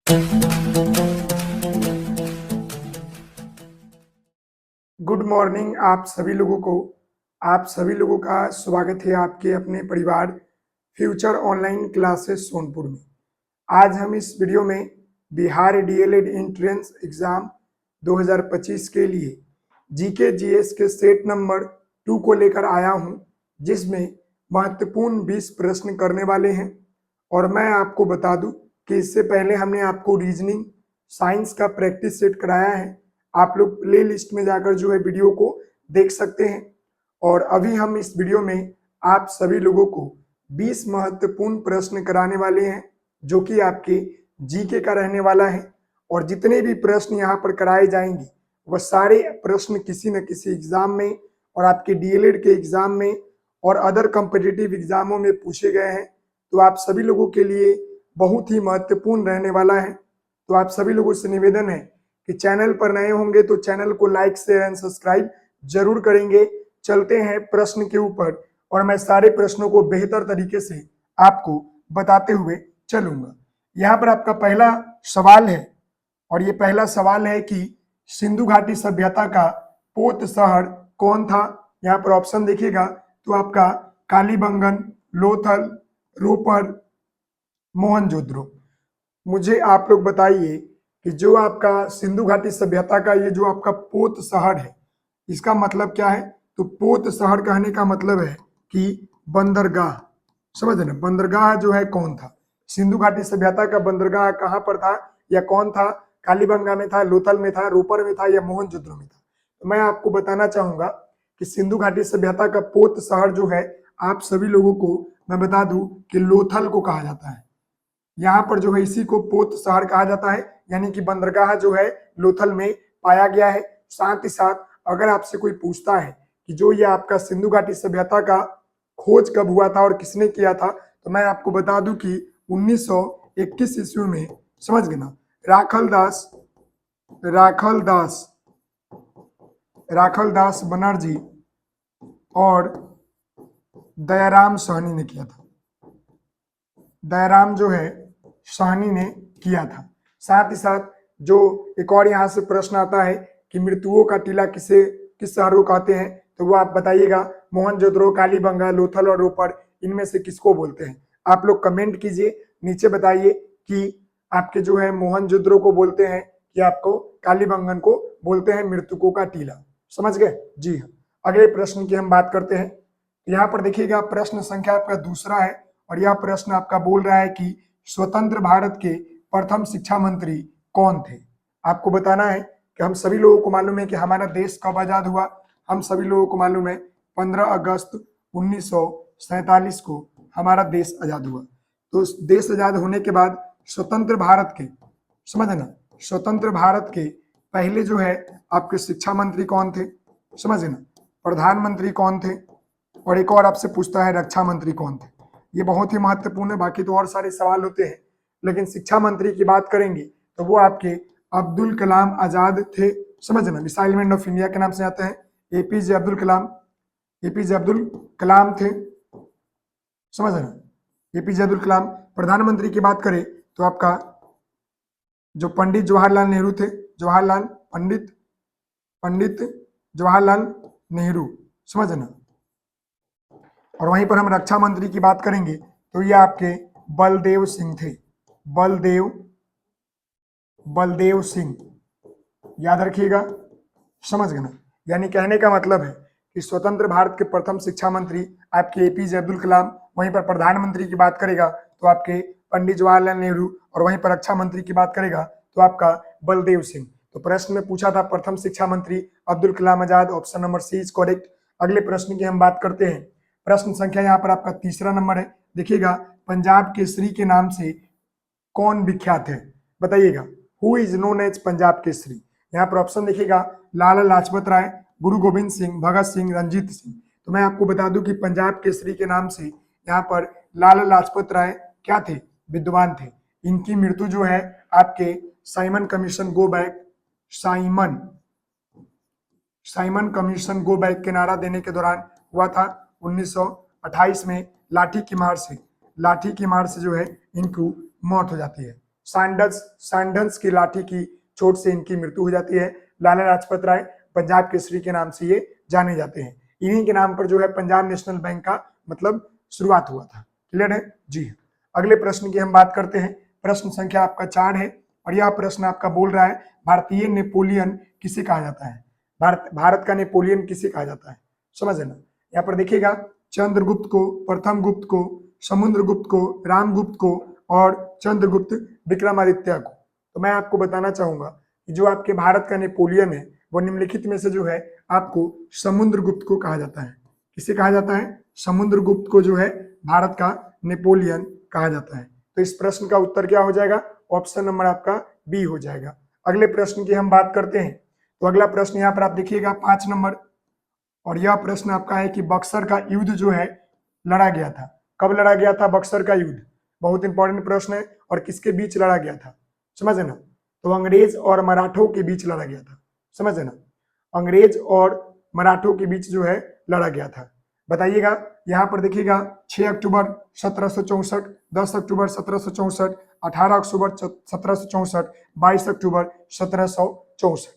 Good morning आप सभी लोगों का स्वागत है आपके अपने परिवार फ्यूचर ऑनलाइन क्लासेस सोनपुर में। आज हम इस वीडियो में बिहार डीएलएड एंट्रेंस एग्जाम 2025 के लिए जीके जीएस के सेट नंबर 2 को लेकर आया हूं, जिसमें महत्वपूर्ण 20 प्रश्न करने वाले हैं। और मैं आपको बता दूं कि इससे पहले हमने आपको रीजनिंग साइंस का प्रैक्टिस सेट कराया है। आप लोग प्ले लिस्ट में जाकर जो है वीडियो को देख सकते हैं। और अभी हम इस वीडियो में आप सभी लोगों को 20 महत्वपूर्ण प्रश्न कराने वाले हैं, जो कि आपके जीके का रहने वाला है। और जितने भी प्रश्न यहाँ पर कराए जाएंगे वह सारे प्रश्न किसी न किसी एग्जाम में और आपके डीएलएड के एग्जाम में और अदर कॉम्पिटिटिव एग्जामों में पूछे गए हैं। तो आप सभी लोगों के लिए बहुत ही महत्वपूर्ण रहने वाला है। तो आप सभी लोगों से निवेदन है कि चैनल पर नए होंगे तो चैनल को लाइक शेयर एंड सब्सक्राइब जरूर करेंगे। चलते हैं प्रश्न के ऊपर और मैं सारे प्रश्नों को बेहतर तरीके से आपको बताते हुए चलूंगा। यहाँ पर आपका पहला सवाल है और ये पहला सवाल है कि सिंधु घाटी सभ्यता का पोत शहर कौन था। यहाँ पर ऑप्शन देखिएगा तो आपका कालीबंगन, लोथल, रोपर, मोहनजोदड़ो। मुझे आप लोग बताइए कि जो आपका सिंधु घाटी सभ्यता का ये जो आपका पोत शहर है, इसका मतलब क्या है। तो पोत शहर कहने का मतलब है कि बंदरगाह। समझ ना, बंदरगाह जो है कौन था, सिंधु घाटी सभ्यता का बंदरगाह कहाँ पर था या कौन था। कालीबंगा में था, लोथल में था, रोपर में था या मोहनजोदड़ो में था। तो मैं आपको बताना चाहूंगा कि सिंधु घाटी सभ्यता का पोत शहर जो है, आप सभी लोगों को मैं बता दूं कि लोथल को कहा जाता है। यहाँ पर जो है इसी को पोत शहर कहा जाता है, यानी कि बंदरगाह जो है लोथल में पाया गया है। साथ ही साथ अगर आपसे कोई पूछता है कि जो ये आपका सिंधु घाटी सभ्यता का खोज कब हुआ था और किसने किया था, तो मैं आपको बता दूं कि 1921 ईस्वी में, समझ गए ना, राखल दास बनर्जी और दयाराम साहनी ने किया था। दयाराम जो है साहनी ने किया था। साथ ही साथ जो एक और यहाँ से प्रश्न आता है कि मृत्युओं का टीला किस शहर को कहते हैं, तो वो आप बताइएगा। मोहनजोदड़ो, कालीबंगा, लोथल और रोपर, इनमें से किसको बोलते हैं। आप लोग कमेंट कीजिए, नीचे बताइए कि आपके जो है मोहनजोदड़ो को बोलते हैं कि आपको कालीबंगन को बोलते हैं मृतकों का टीला। समझ गए जी हाँ। अगले प्रश्न की हम बात करते हैं। यहाँ पर देखिएगा प्रश्न संख्या आपका दूसरा है और यह प्रश्न आपका बोल रहा है कि स्वतंत्र भारत के प्रथम शिक्षा मंत्री कौन थे। आपको बताना है कि हम सभी लोगों को मालूम है कि हमारा देश कब आजाद हुआ। हम सभी लोगों को मालूम है 15 अगस्त 1947 को हमारा देश आजाद हुआ। तो देश आजाद होने के बाद स्वतंत्र भारत के, समझ ना, स्वतंत्र भारत के पहले जो है आपके शिक्षा मंत्री कौन थे, समझ ना, प्रधानमंत्री कौन थे, और एक और आपसे पूछता है रक्षा मंत्री कौन थे। ये बहुत ही महत्वपूर्ण है। बाकी तो और सारे सवाल होते हैं, लेकिन शिक्षा मंत्री की बात करेंगे तो वो आपके अब्दुल कलाम आजाद थे। समझना, मिसाइल मैन ऑफ इंडिया के नाम से आते हैं एपीजे अब्दुल कलाम थे। समझना, एपीजे अब्दुल कलाम। प्रधानमंत्री की बात करें तो आपका जो पंडित जवाहरलाल नेहरू थे, पंडित जवाहरलाल नेहरू। समझना, और वहीं पर हम रक्षा मंत्री की बात करेंगे तो ये आपके बलदेव सिंह थे। बलदेव सिंह, याद रखिएगा। समझ गए ना, यानी कहने का मतलब है कि स्वतंत्र भारत के प्रथम शिक्षा मंत्री आपके एपीजे अब्दुल कलाम, वहीं पर प्रधानमंत्री की बात करेगा तो आपके पंडित जवाहरलाल नेहरू, और वहीं पर रक्षा मंत्री की बात करेगा तो आपका बलदेव सिंह। तो प्रश्न में पूछा था प्रथम शिक्षा मंत्री Abdul Kalam Azad, option number C is correct. अगले प्रश्न की हम बात करते हैं। प्रश्न संख्या यहाँ पर आपका तीसरा नंबर है। देखिएगा, पंजाब केसरी के नाम से कौन विख्यात है, बताइएगा। Who is known as Punjab Kesari. यहाँ पर ऑप्शन देखिएगा, लाला लाजपत राय, गुरु गोविंद सिंह, भगत सिंह, रंजीत सिंह। तो मैं आपको बता दूं कि पंजाब केसरी के नाम से यहाँ पर लाला लाजपत राय क्या थे, विद्वान थे। इनकी मृत्यु जो है आपके साइमन कमीशन गो बैक के नारा देने के दौरान हुआ था 1928 में। लाठी की मार से जो है इनको मौत हो जाती है। सांडस की लाठी की चोट से इनकी मृत्यु हो जाती है। लाला लाजपत राय पंजाब केसरी के नाम से ये जाने जाते हैं। इन्हीं के नाम पर जो है पंजाब नेशनल बैंक का मतलब शुरुआत हुआ था। क्लियर है जी। अगले प्रश्न की हम बात करते हैं। प्रश्न संख्या आपका 4 है और यह प्रश्न आपका बोल रहा है भारतीय नेपोलियन किसे कहा जाता है। भारत का नेपोलियन किसे कहा जाता है, समझ ना। यहाँ पर देखिएगा, चंद्रगुप्त को, प्रथम गुप्त को, समुद्रगुप्त को, रामगुप्त को और चंद्रगुप्त विक्रमादित्य को। तो मैं आपको बताना चाहूंगा कि जो आपके भारत का नेपोलियन है वो निम्नलिखित में से जो है आपको समुद्रगुप्त को कहा जाता है। किसे कहा जाता है? समुद्रगुप्त को जो है भारत का नेपोलियन कहा जाता है। तो इस प्रश्न का उत्तर क्या हो जाएगा? ऑप्शन नंबर आपका बी हो जाएगा। अगले प्रश्न की हम बात करते हैं। तो अगला प्रश्न यहाँ पर आप देखिएगा 5 नंबर, और यह प्रश्न आपका है कि बक्सर का युद्ध जो है लड़ा गया था। कब लड़ा गया था बक्सर का युद्ध? बहुत इंपॉर्टेंट प्रश्न है। और किसके बीच लड़ा गया था, समझ ना। तो अंग्रेज और मराठों के बीच लड़ा गया था, समझ ना। अंग्रेज और मराठों के बीच जो है लड़ा गया था। बताइएगा, यहाँ पर देखिएगा 6 अक्टूबर 1764, 10 अक्टूबर 1764, 18 अक्टूबर 1764, 22 अक्टूबर 1764।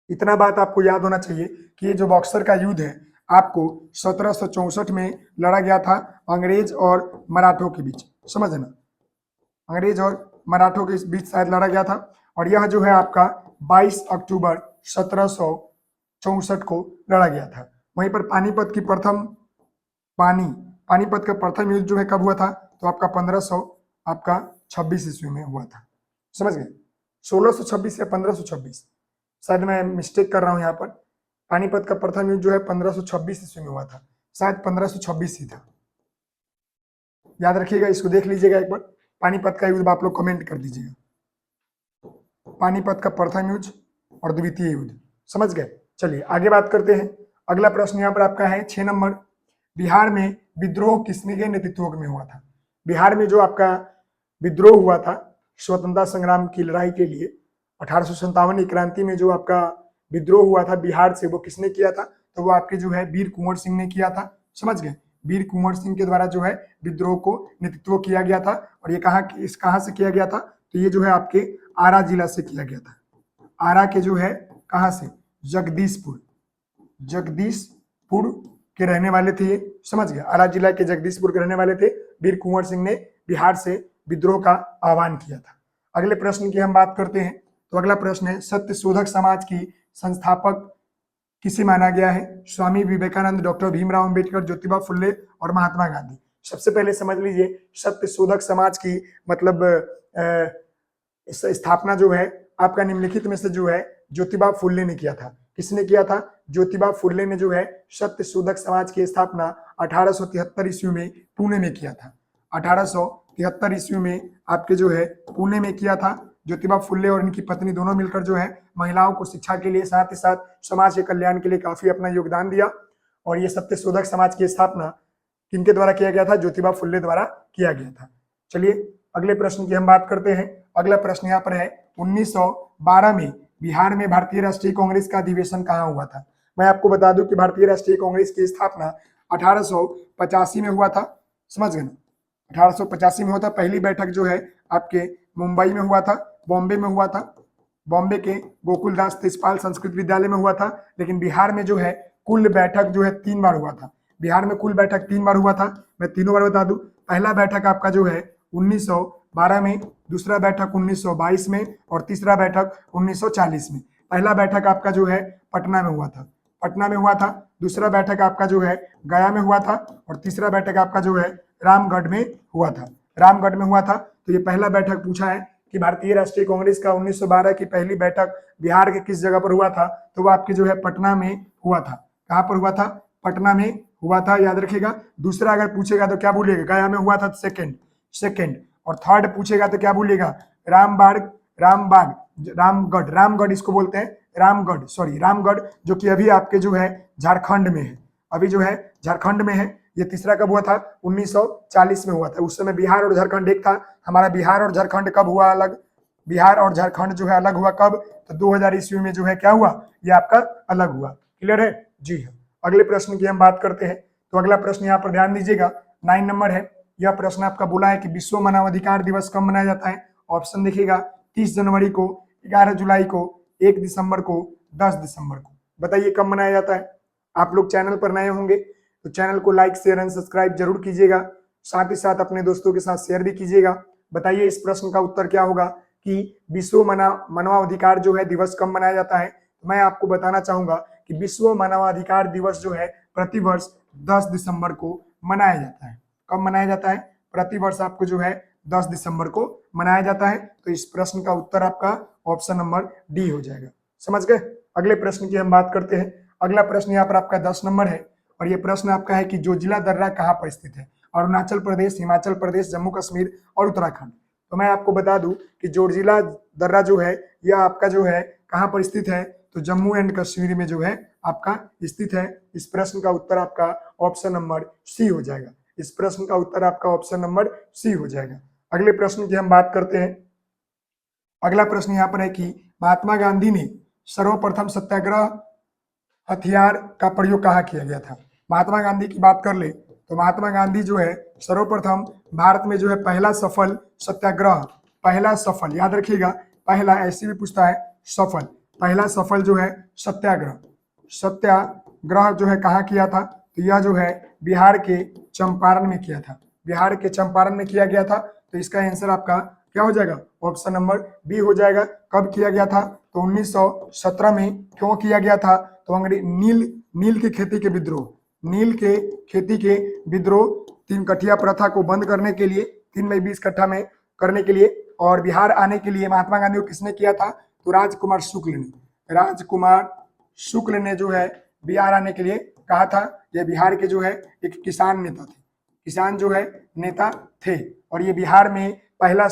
इतना बात आपको याद होना चाहिए कि ये जो बक्सर का युद्ध है आपको 1764 में लड़ा गया था अंग्रेज और मराठों के बीच, समझ ना। अंग्रेज और मराठों के बीच शायद लड़ा गया था। और यह जो है आपका 22 अक्टूबर 1764 को लड़ा गया था। वहीं पर पानीपत का प्रथम युद्ध जो है कब हुआ था? तो आपका 1526 ईस्वी में हुआ था, समझ गए। 1626 या 1526, शायद मैं मिस्टेक कर रहा हूं यहाँ पर। पानीपत का प्रथम युद्ध जो है 1526 ईस्वी में हुआ था, शायद 1526 ही था। याद रखिएगा, इसको देख लीजिएगा एक बार। पानीपत का युद्ध आप लोग कमेंट कर दीजिएगा, पानीपत का प्रथम युद्ध और द्वितीय युद्ध, समझ गए। चलिए आगे बात करते हैं। अगला प्रश्न यहाँ पर आपका है 6 नंबर। बिहार में विद्रोह किसने के नेतृत्व में हुआ था? बिहार में जो आपका विद्रोह हुआ था स्वतंत्रता संग्राम की लड़ाई के लिए, 1857 की क्रांति में जो आपका विद्रोह हुआ था बिहार से, वो किसने किया था? तो वो आपके जो है वीर कुंवर सिंह ने किया था, समझ गए। वीर कुंवर सिंह के द्वारा जो है विद्रोह को नेतृत्व किया गया था। और ये कहाँ से किया गया था? तो ये जो है आपके आरा जिला से किया गया था। आरा के जो है कहाँ से? जगदीशपुर के रहने वाले थे ये, समझ गए। आरा जिला के जगदीशपुर के रहने वाले थे। वीर कुंवर सिंह ने बिहार से विद्रोह का आह्वान किया था। अगले प्रश्न की हम बात करते हैं। तो अगला प्रश्न है, सत्य शोधक समाज की संस्थापक किसे माना गया है? स्वामी विवेकानंद, डॉक्टर भीमराव अंबेडकर, ज्योतिबा फुल्ले और महात्मा गांधी। सबसे पहले समझ लीजिए, सत्य शोधक समाज की मतलब स्थापना जो है आपका निम्नलिखित में से जो है ज्योतिबा फुल्ले ने किया था। किसने किया था? ज्योतिबा फुल्ले ने जो है सत्य शोधक समाज की स्थापना 1873 ईस्वी में पुणे में किया था। 1873 ईस्वी में आपके जो है पुणे में किया था। ज्योतिबा फुल्ले और इनकी पत्नी दोनों मिलकर जो है महिलाओं को शिक्षा के लिए, साथ ही साथ समाज के कल्याण के लिए काफी अपना योगदान दिया। और ये सत्य शोधक समाज की स्थापना किनके द्वारा किया गया था? ज्योतिबा फुल्ले द्वारा किया गया था। चलिए अगले प्रश्न की हम बात करते हैं। अगला प्रश्न यहाँ पर है, 1912 में बिहार में भारतीय राष्ट्रीय कांग्रेस का अधिवेशन कहाँ हुआ था? मैं आपको बता दूं कि भारतीय राष्ट्रीय कांग्रेस की स्थापना 1885 में हुआ था, समझ गए ना। 1885 में हुआ था। पहली बैठक जो है आपके मुंबई में हुआ था, बॉम्बे में हुआ था, बॉम्बे के गोकुलदास तेजपाल संस्कृत विद्यालय में हुआ था। लेकिन बिहार में जो है कुल बैठक जो है 3 बार हुआ था। बिहार में कुल बैठक 3 बार हुआ था। मैं तीनों बार बता दूं। पहला बैठक आपका जो है 1912 में, दूसरा बैठक 1922 में और तीसरा बैठक 1940 में। पहला बैठक आपका जो है पटना में हुआ था, दूसरा बैठक आपका जो है गया में हुआ था और तीसरा बैठक आपका जो है रामगढ़ में हुआ था। तो ये पहला बैठक पूछा है कि भारतीय राष्ट्रीय कांग्रेस का 1912 की पहली बैठक बिहार के किस जगह पर हुआ था? तो वो आपके जो है पटना में हुआ था। कहाँ पर हुआ था? पटना में हुआ था, याद रखिएगा। दूसरा अगर पूछेगा तो क्या बोलेगा? गया में हुआ था सेकंड। और थर्ड पूछेगा तो क्या बोलेगा? रामगढ़ इसको बोलते हैं, रामगढ़, जो कि अभी आपके जो है झारखंड में है। ये तीसरा कब हुआ था? 1940 में हुआ था। उस समय बिहार और झारखंड एक था। हमारा बिहार और झारखंड कब हुआ अलग? बिहार और झारखंड जो है अलग हुआ कब? तो 2000 ईस्वी में जो है क्या हुआ? ये आपका अलग हुआ। क्लियर है जी। अगले प्रश्न की हम बात करते हैं। तो अगला प्रश्न यहाँ पर ध्यान दीजिएगा, 9 नंबर है। यह प्रश्न आपका बोला है कि विश्व मानवाधिकार दिवस कब मनाया जाता है? ऑप्शन देखिएगा 30 जनवरी को, 11 जुलाई को, 1 दिसंबर को, 10 दिसंबर को। बताइए कब मनाया जाता है। आप लोग चैनल पर नए होंगे तो चैनल को लाइक शेयर एंड सब्सक्राइब जरूर कीजिएगा, साथ ही साथ अपने दोस्तों के साथ शेयर भी कीजिएगा। बताइए इस प्रश्न का उत्तर क्या होगा कि विश्व मानवाधिकार जो है दिवस कब मनाया जाता है। तो मैं आपको बताना चाहूंगा कि विश्व मानवाधिकार दिवस जो है प्रतिवर्ष 10 दिसंबर को मनाया जाता है। कब मनाया जाता है? प्रतिवर्ष आपको जो है 10 दिसंबर को मनाया जाता है। तो इस प्रश्न का उत्तर आपका ऑप्शन नंबर डी हो जाएगा। समझ गए। अगले प्रश्न की हम बात करते हैं। अगला प्रश्न यहाँ पर आपका 10 नंबर है और ये प्रश्न आपका है कि जोजिला दर्रा कहाँ पर स्थित है? अरुणाचल प्रदेश, हिमाचल प्रदेश, जम्मू कश्मीर और उत्तराखंड। तो मैं आपको बता दूं कि जोजिला दर्रा जो है यह आपका जो है कहाँ पर स्थित है? तो जम्मू एंड कश्मीर में जो है आपका स्थित है। इस प्रश्न का उत्तर आपका ऑप्शन नंबर सी हो जाएगा। इस प्रश्न का उत्तर आपका ऑप्शन नंबर सी हो जाएगा। अगले प्रश्न की हम बात करते हैं। अगला प्रश्न यहाँ पर है कि महात्मा गांधी ने सर्वप्रथम सत्याग्रह हथियार का प्रयोग कहाँ किया गया था? महात्मा गांधी की बात कर ले तो महात्मा गांधी जो है सर्वप्रथम भारत में जो है पहला सफल सत्याग्रह, पहला सफल, याद रखिएगा, पहला ऐसे भी पूछता है सफल, पहला सफल जो है सत्याग्रह जो है कहाँ किया था? तो यह जो है बिहार के चंपारण में किया था। बिहार के चंपारण में किया गया था। तो इसका आंसर आपका क्या हो जाएगा? ऑप्शन नंबर बी हो जाएगा। कब किया गया था? तो 1917 में। क्यों किया गया था? तो अंग्रेज नील की खेती के विद्रोह, नील के खेती के विद्रोह, 3 कठिया प्रथा को बंद करने के लिए, 3 मई 20 कट्ठा में करने के लिए, और बिहार आने के लिए महात्मा गांधी को किसने किया था? तो राजकुमार शुक्ल ने जो है बिहार आने के लिए कहा था। यह बिहार के जो है एक किसान नेता थे, किसान जो है नेता थे। और ये बिहार में पहला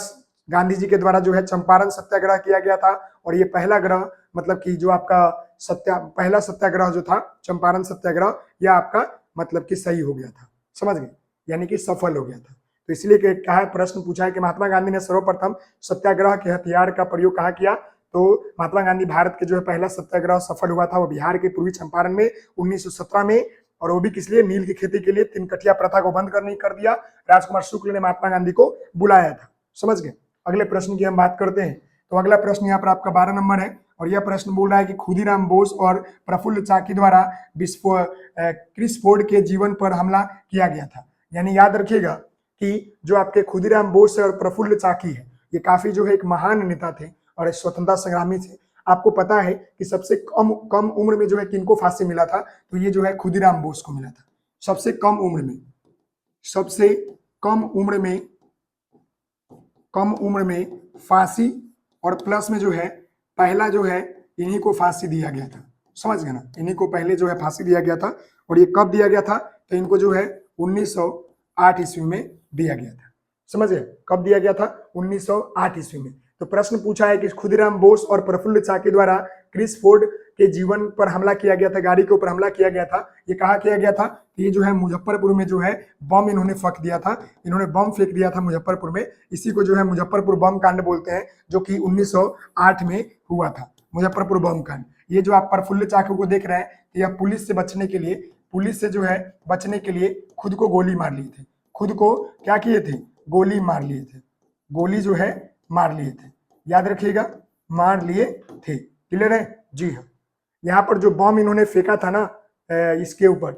गांधी जी के द्वारा जो है चंपारण सत्याग्रह किया गया था। और ये पहला ग्रह मतलब कि जो आपका पहला सत्याग्रह जो था चंपारण सत्याग्रह, यह आपका मतलब कि सही हो गया था। समझ गए, यानी कि सफल हो गया था। तो इसलिए क्या है, प्रश्न पूछा है कि महात्मा गांधी ने सर्वप्रथम सत्याग्रह के हथियार का प्रयोग कहाँ किया? तो महात्मा गांधी भारत के जो है पहला सत्याग्रह सफल हुआ था वो बिहार के पूर्वी चंपारण में 1917 में। और वो भी किस लिए? नील की खेती के लिए। 3 कठिया प्रथा को बंद करने कर दिया। राजकुमार शुक्ल ने महात्मा गांधी को बुलाया था। समझ गए। अगले प्रश्न की हम बात करते हैं। तो अगला प्रश्न यहाँ पर आपका 12 नंबर है और यह प्रश्न बोल रहा है कि खुदीराम बोस और प्रफुल्ल चाकी द्वारा क्रिस फोर्ड के जीवन पर हमला किया गया था। यानी याद रखिएगा कि जो आपके खुदीराम बोस और प्रफुल्ल चाकी है ये काफी जो है एक महान नेता थे और स्वतंत्रता संग्रामी थे। आपको पता है कि सबसे कम उम्र में जो है किनको फांसी मिला था? तो ये जो है खुदीराम बोस को मिला था। सबसे कम उम्र में फांसी, और प्लस में जो है पहला जो है इन्हीं को फांसी दिया गया था। समझ गए ना, इन्हीं को पहले जो है फांसी दिया गया था। और ये कब दिया गया था? तो इनको जो है 1908 ईस्वी में दिया गया था। समझ गए, कब दिया गया था? 1908 ईस्वी में। तो प्रश्न पूछा है कि खुदीराम बोस और प्रफुल्ल चाकी द्वारा क्रिस फोर्ड के जीवन पर हमला किया गया था, गाड़ी के ऊपर हमला किया गया था। ये कहाँ किया गया था? ये जो है मुजफ्फरपुर में जो है बम इन्होंने फेंक दिया था। इन्होंने बम फेंक दिया था मुजफ्फरपुर में। इसी को जो है मुजफ्फरपुर बम कांड बोलते हैं, जो कि 1908 में हुआ था, मुजफ्फरपुर बम कांड। ये जो आप प्रफुल्ल चाकी को देख रहे हैं, यह पुलिस से बचने के लिए खुद को गोली मार लिए थे। खुद को क्या किए थे? गोली मार लिए थे। गोली जो है मार लिए थे, याद रखिएगा, मार लिए थे। क्लियर है? जी हाँ। यहाँ पर जो बम इन्होंने फेंका था ना इसके ऊपर,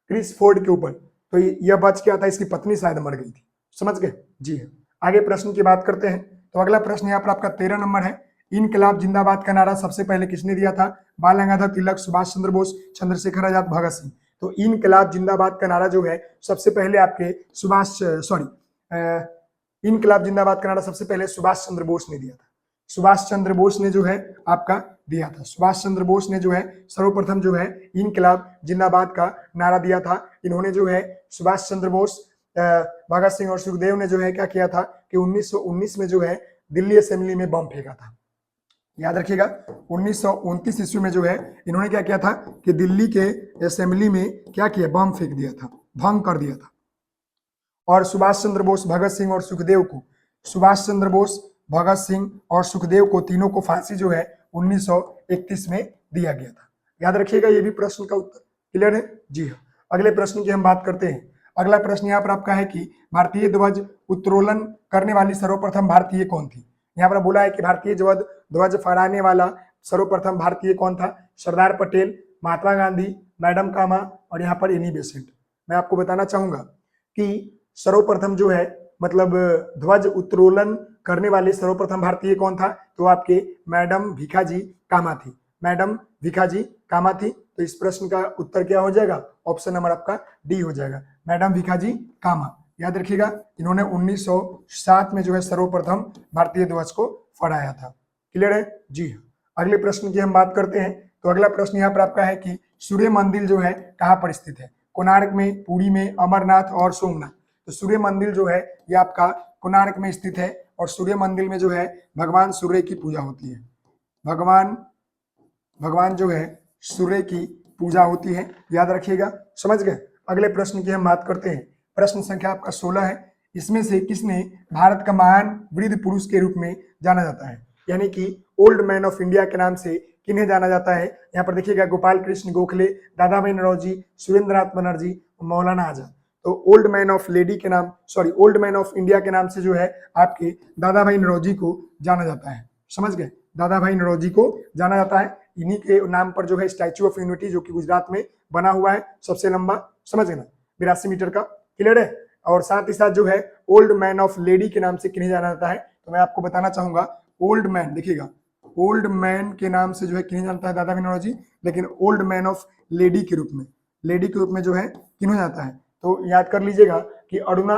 क्रिस फोर्ड के ऊपर, तो यह बच गया था, इसकी पत्नी शायद मर गई थी। समझ गए? जी हाँ। आगे प्रश्न की बात करते हैं। तो अगला प्रश्न यहाँ पर आपका 13 नंबर है। इनकलाब जिंदाबाद का नारा सबसे पहले किसने दिया था? बाल गंगाधर तिलक, सुभाष चंद्र बोस, चंद्रशेखर आजाद, भगत सिंह। तो इनकलाब जिंदाबाद का नारा जो है सबसे पहले आपके इनकलाब जिंदाबाद का नारा सबसे पहले सुभाष चंद्र बोस ने दिया था। सुभाष चंद्र बोस ने जो है आपका दिया था। सुभाष चंद्र बोस ने जो है सर्वप्रथम जो है इनकलाब जिंदाबाद का नारा दिया था। इन्होंने जो है सुभाष चंद्र बोस, भगत सिंह और सुखदेव ने जो है क्या किया था कि 1919 में जो है दिल्ली असेंबली में बम फेंका था। याद रखिएगा, 1929 ईस्वी में जो है इन्होंने क्या किया था कि दिल्ली के असेंबली में क्या किया? बम फेंक दिया था, भंग कर दिया था। और सुभाष चंद्र बोस, भगत सिंह और सुखदेव को, सुभाष चंद्र बोस, भगत सिंह और सुखदेव को, तीनों को फांसी जो है 1931 में दिया गया था। याद रखिएगा, ये भी प्रश्न का उत्तर। क्लियर है? जी हाँ। अगले प्रश्न की हम बात करते हैं। अगला प्रश्न यहाँ पर आपका है कि भारतीय ध्वज उत्तोलन करने वाली सर्वप्रथम भारतीय कौन थी? यहाँ पर बोला है कि भारतीय ध्वज ध्वज फहराने वाला सर्वप्रथम भारतीय कौन था? सरदार पटेल, महात्मा गांधी, मैडम कामा और यहाँ पर एनी बेसेंट। मैं आपको बताना चाहूंगा कि सर्वप्रथम जो है मतलब ध्वज उत्तोलन करने वाले सर्वप्रथम भारतीय कौन था? तो आपके मैडम भिखाजी कामा थी। मैडम भिखाजी कामा थी। तो इस प्रश्न का उत्तर क्या हो जाएगा? ऑप्शन नंबर आपका डी हो जाएगा, मैडम भिखाजी कामा। याद रखिएगा, इन्होंने 1907 में जो है सर्वप्रथम भारतीय ध्वज को फहराया था। क्लियर है जी। अगले प्रश्न की हम बात करते हैं। तो अगला प्रश्न यहाँ पर आपका है कि सूर्य मंदिर जो है कहाँ पर स्थित है? कोणार्क में, पुरी में, अमरनाथ और सोमनाथ। तो सूर्य मंदिर जो है ये आपका कोणार्क में स्थित है और सूर्य मंदिर में जो है भगवान सूर्य की पूजा होती है। भगवान जो है सूर्य की पूजा होती है। याद रखिएगा, समझ गए। अगले प्रश्न की हम बात करते हैं। प्रश्न संख्या आपका 16 है। इसमें से किसने भारत का महान वृद्ध पुरुष के रूप में जाना जाता है? यानी कि ओल्ड मैन ऑफ इंडिया के नाम से किन्हें जाना जाता है? यहाँ पर देखिएगा, गोपाल कृष्ण गोखले, दादा भाई नौरोजी, सुरेंद्रनाथ बनर्जी, मौलाना आजाद। तो ओल्ड मैन ऑफ इंडिया के नाम से जो है आपके दादा भाई नौरोजी को जाना जाता है। समझ गए, दादा भाई नौरोजी को जाना जाता है। इन्हीं के नाम पर जो है स्टैच्यू ऑफ यूनिटी जो कि गुजरात में बना हुआ है, सबसे लंबा, समझ गए ना, 82 मीटर का। क्लियर है। और साथ ही साथ जो है ओल्ड मैन ऑफ लेडी के नाम से किन्हें जाना जाता है? तो मैं आपको बताना चाहूंगा, ओल्ड मैन, देखिएगा, ओल्ड मैन के नाम से जो है किन्हें जानता है? दादा भाई नौरोजी। लेकिन ओल्ड मैन ऑफ लेडी के रूप में जो है किन्हें जाता है? तो याद कर लीजिएगा कि अरुणा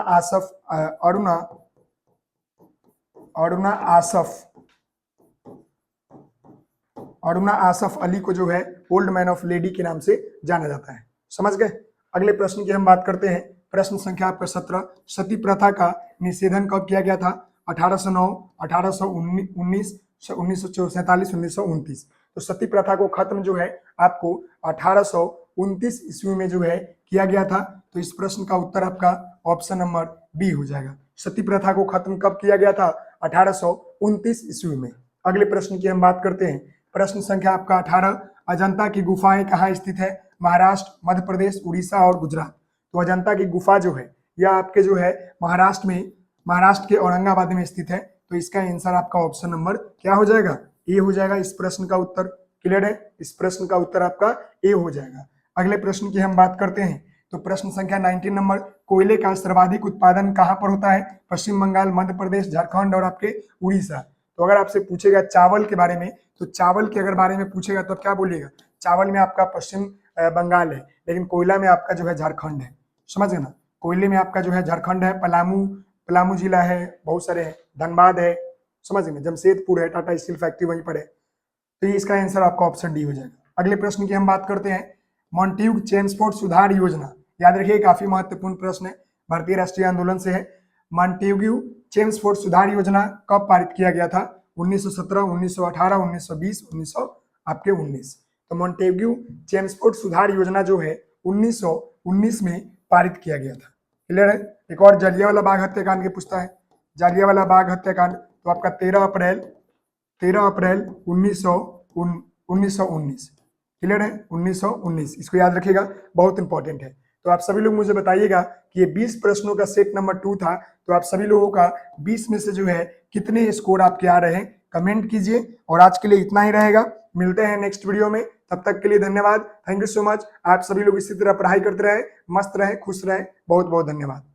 आसफ अली को जो है ओल्ड मैन ऑफ लेडी के नाम से जाना जाता है। समझ गए। अगले प्रश्न की हम बात करते हैं। प्रश्न संख्या आपका 17। सती प्रथा का निषेधन कब किया गया था? 1809, 1819, 1947, 1929। तो सती प्रथा को खत्म जो है आपको 1829 ईस्वी में जो है किया गया था। तो इस प्रश्न का उत्तर आपका ऑप्शन नंबर बी हो जाएगा। सती प्रथा को खत्म कब किया गया था? 1829 ईस्वी में। अगले प्रश्न की हम बात करते हैं। प्रश्न संख्या आपका 18। अजंता की गुफाएं कहाँ स्थित है? महाराष्ट्र, मध्य प्रदेश, उड़ीसा और गुजरात। तो अजंता की गुफा जो है यह आपके जो है महाराष्ट्र के औरंगाबाद में स्थित है। तो इसका आंसर आपका ऑप्शन नंबर क्या हो जाएगा? ए हो जाएगा इस प्रश्न का उत्तर। क्लियर है, इस प्रश्न का उत्तर आपका ए हो जाएगा। अगले प्रश्न की हम बात करते हैं। तो प्रश्न संख्या 19 नंबर, कोयले का सर्वाधिक उत्पादन कहाँ पर होता है? पश्चिम बंगाल, मध्य प्रदेश, झारखंड और आपके उड़ीसा। तो अगर आपसे पूछेगा चावल के बारे में, तो चावल के अगर बारे में पूछेगा तो क्या बोलिएगा? चावल में आपका पश्चिम बंगाल है, लेकिन कोयला में आपका जो है झारखंड है। समझ गए ना, कोयले में आपका जो है झारखंड है, पलामू जिला है, बहुत सारे हैं, धनबाद है, समझ गए, जमशेदपुर है, टाटा स्टील फैक्ट्री वहीं पर है। तो ये इसका आंसर आपका ऑप्शन डी हो जाएगा। अगले प्रश्न की हम बात करते हैं। मॉन्टेग्यू चेम्सफोर्ड सुधार योजना, याद रखिए काफी महत्वपूर्ण प्रश्न है, भारतीय राष्ट्रीय आंदोलन से है। मॉन्टेग्यू चेम्सफोर्ड सुधार योजना कब पारित किया गया था? 1917, 1918, 1920, 1919। तो मॉन्टेग्यू चेम्सफोर्ड सुधार योजना जो है 1919 में पारित किया गया था। क्लियर है। एक और जलियांवाला बाग हत्याकांड की पूछता है। जलियांवाला बाग हत्याकांड तो आपका 13 अप्रैल 1919। क्लियर है, 1919। इसको याद रखिएगा, बहुत इंपॉर्टेंट है। तो आप सभी लोग मुझे बताइएगा कि ये 20 प्रश्नों का सेट नंबर 2 था। तो आप सभी लोगों का 20 में से जो है कितने स्कोर आपके आ रहे हैं कमेंट कीजिए। और आज के लिए इतना ही रहेगा, मिलते हैं नेक्स्ट वीडियो में। तब तक के लिए धन्यवाद, थैंक यू सो मच। आप सभी लोग इसी तरह पढ़ाई करते रहे, मस्त रहे, खुश रहे। बहुत बहुत धन्यवाद।